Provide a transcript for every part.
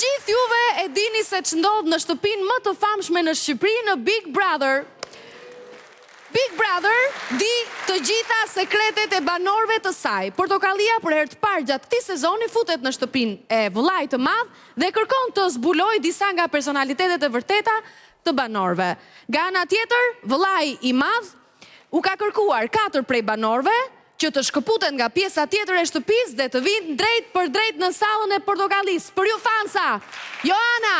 gjithë juve e dini se ç'ndodh në shtëpinë më të famshme në Shqipëri në Big Brother. Big Brother di të gjitha sekretet e banorëve të saj. Portokallia për herë të parë gjatë këtij sezoni futet në shtëpinë e vëllait të madh dhe kërkon të zbulojë disa nga personalitetet e vërteta të banorëve. Nga ana tjetër, vëllai i madh u ka kërkuar 4 prej banorëve që të shkëputen nga pjesa tjetër e shtëpisë dhe të vinë drejt për drejt në sallën e Portokallisë. Për ju fansa, Joana,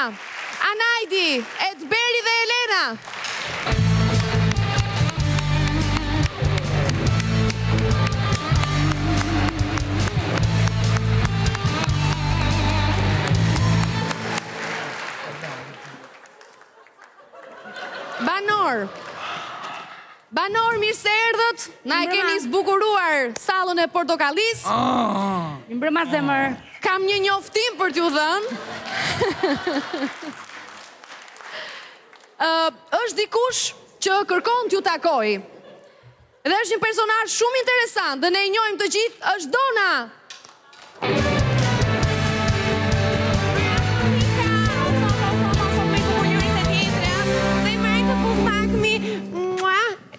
Anaidi, Edberi dhe Elena. Banor, mirë se erdhët, na e keni zbukuruar sallën e Portokallisë. Mbrëma zemër. Kam një njoftim për t'ju dhënë. Është dikush që kërkon t'ju takoj. Dhe është një personazh shumë interesant dhe ne e njohim të gjithë, është Dona.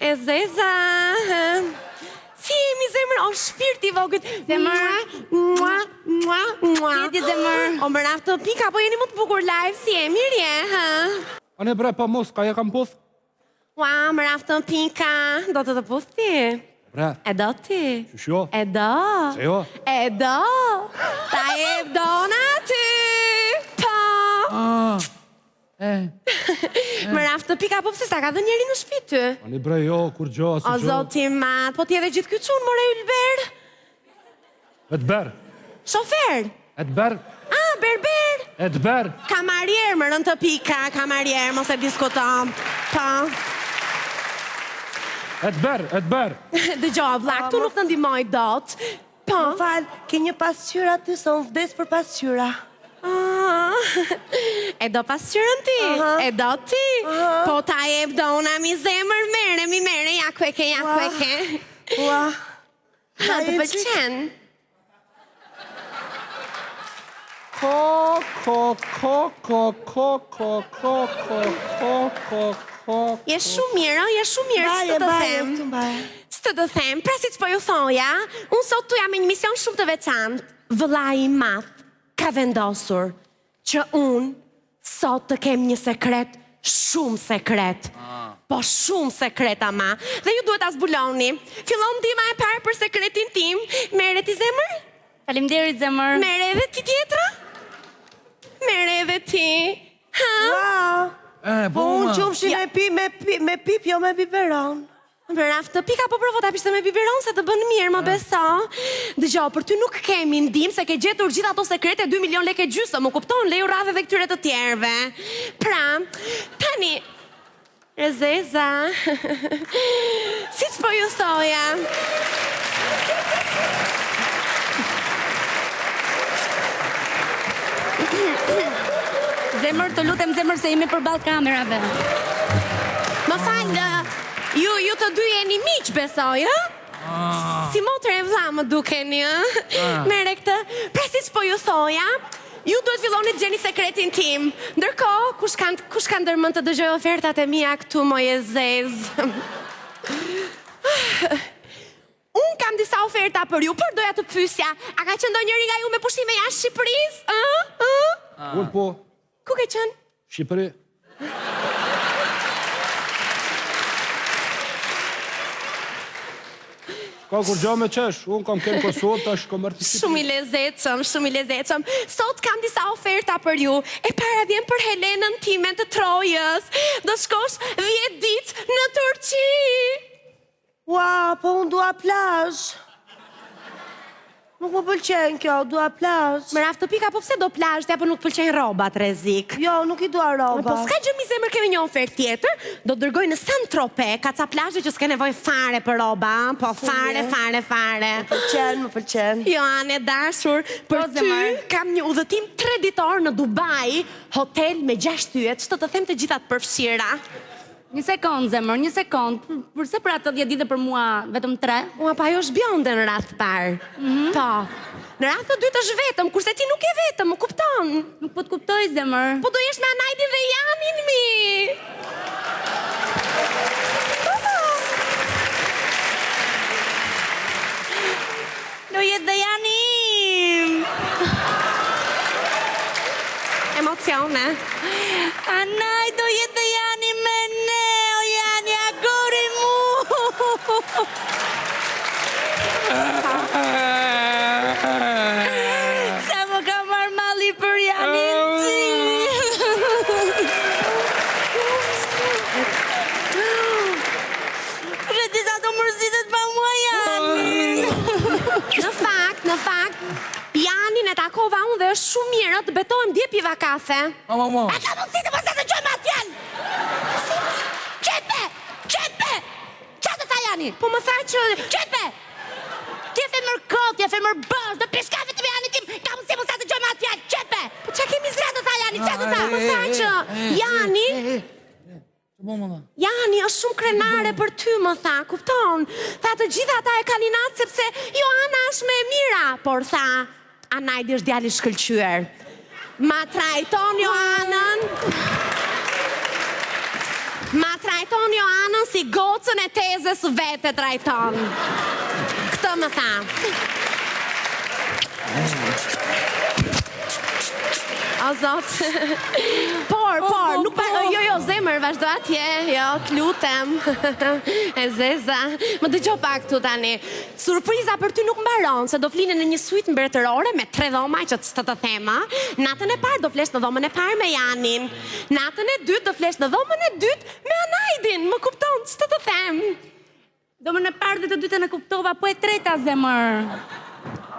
E zeza. Si jemi zemër, o shpirti vogët. Zemër. Jeti zemër. O më raftë të pika, po jeni më të bukur live, si jemi rje, ha? Ane bre, pa mos, ka ja kam puth? Ua, më raftë të pika, do të puth ti? Bre. E do ti? Shusho? E do. Se jo? E do. Ta e dona ty. Po. Më raftë të pika, po pëse s'ta ka dhe njeri në shtëpi ty? Ani bre, jo, kur gjo, asë O gjo. zoti mat, po t'je dhe gjithë këtë qunë, more Ylber? Edber. Shofer? Edber. Ah, berber? Edber. Kamarier, më rënë të pika, kamarier, mos e diskutom. Po. Edber. Dëgjoj, vlla, këtu nuk të ndihmoj dot. Po. Më falë, ke një pasqyra ty, se unë vdes për pasqyra. E do pasqyrën ti? E do ti? Po ta jep dona mi zemër, mere, ja kueke. Ua. Ha, të pëlqen? Je shumë mirë, s'të të them. S'të të them, presit s'po ju thoja, unë sot tu jam me një mision shumë të veçantë. Vëllai i madh ka vendosur që unë sot të kem një sekret shumë sekret. Po shumë sekret ama. Dhe ju duhet ta zbuloni. Fillon ndihma e parë për sekretin tim. Merre ti zemër? Faleminderit zemër. Merre edhe ti tjetra? Merre edhe ti. Ha? Po unë qumshin me pip, jo me biberon. Për raftë të pika, po provo ta pishte me biberon se të bën mirë, më beso. Dëgjoj, për ty nuk kemi ndihmë se ke gjetur gjithë ato sekrete 2 milion lekë gjysmë, më kupton, leju radhë dhe këtyre të tjerëve. Pra, tani Rezeza. Si s'po ju thoja? Zemër, të lutem zemër se jemi përballë kamerave. Më falë, ju të dy jeni miq, besoj, ha? Si motër e vlla më dukeni, ha? Mere këtë, pra si s'po ju thoja, ju duhet filloni të gjeni sekretin tim. Ndërkohë, kush ka ndërmend të dëgjoj ofertat e mia këtu, moje zezë? Unë kam disa oferta për ju, por doja të pyesja, a ka qenë ndonjëri nga ju me pushime jashtë Shqipërisë? Unë po. Ku ke qenë? Shqipëri. Ka kur gjo me qesh, unë kam kemë Kosovë, tash kom mërë të Shqipëri. Shumë i lezetshëm. Sot kam disa oferta për ju. E para vjen për Helenën time të Trojës. Do shkosh 10 ditë në Turqi. Ua, po unë dua plazh. Nuk më pëlqen kjo, dua plazh. Më raftë të pika, po pse do plazh, apo nuk pëlqejnë rrobat, rrezik? Jo, nuk i dua rroba. Po s'ka gjë mi zemër, kemi një ofertë tjetër. Do dërgoj në Saint-Tropez, ka ca plazhe që s'ke nevojë fare për rroba, po fare. Më pëlqen. Joane dashur, për ty kam një udhëtim 3 ditor në Dubai, hotel me 6 yjet, ç'të të them të gjitha të përfshira. Një sekond, zemër, një sekond. Përse për ato 10 ditë për mua vetëm 3? Ua, pa jo është bjonde në radhë parë. Po. Në radhë të dytë është vetëm, kurse ti nuk e vetëm, më kupton. Nuk po të kuptoj, zemër. Po do jesh me Anajdin dhe Janin, mi. Do jetë dhe Janim. Emocione. Anaj, do jetë dhe Janim me ne, o Jani, agori mu. Sa më ka marrë malli për Janin ti. Rëti sa të mërzitet pa mua, Janin. Në fakt, Janin e takova unë dhe është shumë mirë të betohem dje piva kafe. A ka mundësi të mëse të gjojmë atë fjallë! Qetme! Qa të tha Jani? Po më tha që... Qetme! Ti e femër kot, ti e femër bërë, do pish kafe të Jani tim, ka mundësi mëse të gjojmë atë fjallë, qetme! Po qa kemi zra të tha Jani, qa të tha? Më tha që Jani... Jani është shumë krenare për ty, më tha, kupton? Tha të gjitha ata e kanë inat sepse Joana është me mira, por tha, Anajdi është djali shkëlqyer. Ma trajton Joanën si gocën e tezës vete trajton. Këtë më tha. O zot. Por, nuk pa... Jo, zemër, vazhdo atje. Jo, të lutem. E zeza. Më dëgjo pak këtu tani. Surpriza për ty nuk mbaron, se do flinin në një suite mbretërore me 3 dhoma, që të thema. Natën e parë do flesh në dhomën e parë me Janin. Natën e dytë do flesh në dhomën e dytë me Anajdin. Më kupton, që të them. Dhomën e parë dhe të dytë në kuptova, po e treta, zemër.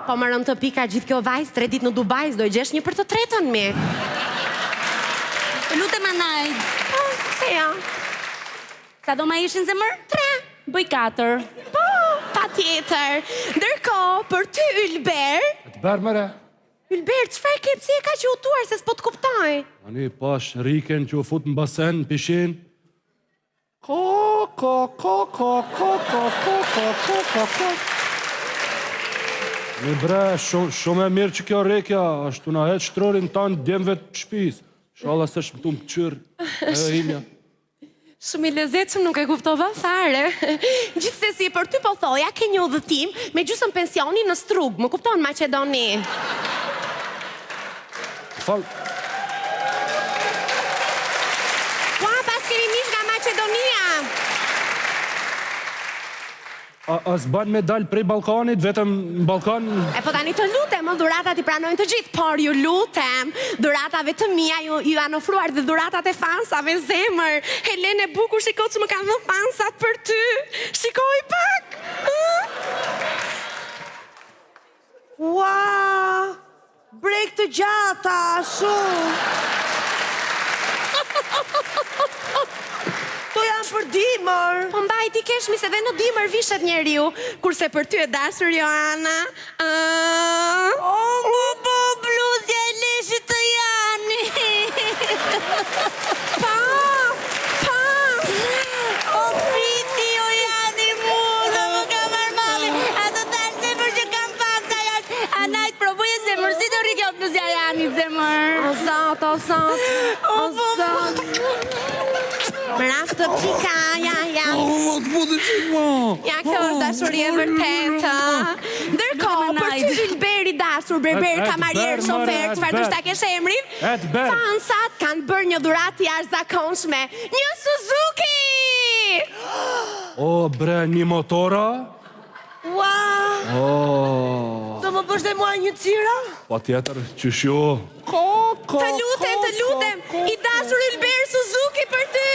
Po më rëmë të pika gjithë kjo vajzë, 3 ditë në Dubaj, do i gjesh një për të tretën mi. Lutem Anajd. Po, se jo. Sa do ma ishin, zemër? 3. Bëj 4. Po, pa tjetër. Ndërko, për ty, Ylber... Të berë mëre. Ylber, çfarë ke, pse e ka që utuar, se s'po të kuptoj? Ani, pash, riken që u fut në basen, në pishin. Ko. Një bre, shumë e mirë që kjo rekja, është të na hetë shtrorin tanë djemve të shpis. Shala se shmë të më këqyrë, e imja. Shumë i lezetshëm, nuk e kuptova fare. Gjithsesi, për ty po thoja, ke një udhëtim me gjysmë pensioni në Strug, më kupton Maqedoni. Fal. Ua, pas kemi mish nga Maqedonia. A s'ban me dalë prej Balkanit, vetëm në Balkan... E po tani të lutem, dhuratat i pranojnë të gjithë, por ju lutem, dhuratave të mia ju janë ofruar dhe dhuratat e fansave, zemër. Helene bukur, shiko që më kanë dhënë fansat për ty. Shikoj pak. Ua, brek të gjata, shumë. To janë për dimër. Po mbaj ti keshmi se dhe në dimër vishet njeriu, kurse për ty e dashur Joana. Po, bluzja e leshit të Jani. Pa. O, priti, o Jani mu, dhe më ka marrë malli. A të tash zemër që kam pak të jash. Anajt, provuje zemër, si të rikjo bluzja e Jani, zemër. O zot. Mraf të pika, ja. Ja, kjo është dashurie vërtetë. Ndërkohë, për ty Ylberi dashur, berber, kamarier, shofer, çfarë do ta kesh emrin? Fansat kanë bërë një dhuratë jashtëzakonshme. Një Suzuki! O, bre, një motora? Ua, do më bësh dhe mua një cira? Pa tjetër, qysh jo. Të lutem, i dashur Ylber Suzuki për ty!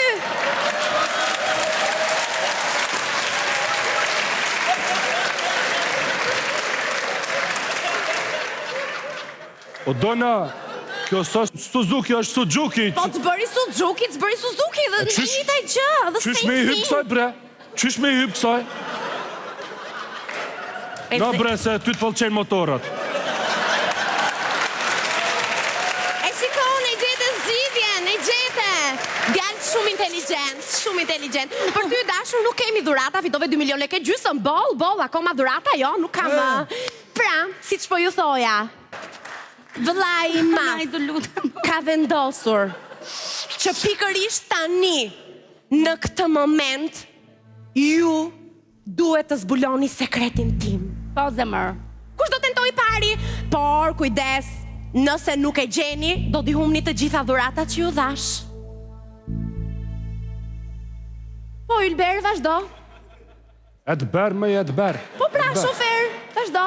O, dona, kjo Suzuki është Suzuki. Po të bëri Suzuki dhe në njëjtaj gjë, dhe Qysh me i hyp kësaj, bre? Qysh me i hyp kësaj? Na, bre, se ty të pëlqen motorat. E shikon, e gjete zgjidhjen, e gjete. Djalë shumë inteligjent. shumë inteligjent. Për ty dashur nuk kemi dhurata, fitove 2 milion lekë gjysmë, boll, akoma dhurata jo, nuk kam. Pra, siç po ju thoja, vëllai i madh ka vendosur që pikërisht tani, në këtë moment, ju duhet të zbuloni sekretin tim. Po, zemër. Kush do tentoj pari? Por, kujdes, nëse nuk e gjeni, do t'i humni të gjitha dhuratat që ju dhash. Po, Ylber, vazhdo. Edber me Edber. Po pra, shofer, vazhdo.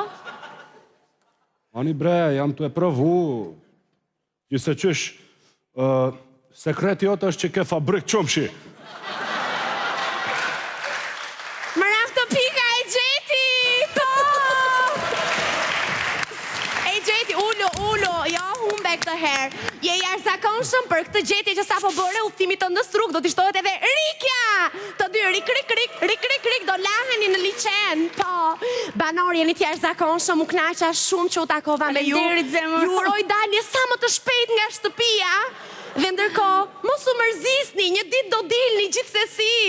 Ani bre, jam të e provu. Gjise qysh, sekreti jote është që ke fabrik qumshi. Më raftë të pika e gjeti! E gjeti, ullu, jo humbe këtë herë. Je jashtëzakonshëm për këtë gjetje që sapo bëre udhëtimit të në struk, do t'i shtohet edhe Rikja! Të dy rik, do laheni në liçen. Po, banor jeni të jashtëzakonshëm, u kënaqa shumë që u takova me ju. Faleminderit, zemër. Ju uroj dalje sa më të shpejt nga shtëpia. Dhe ndërkohë, mos u mërzisni, një ditë do dilni gjithsesi.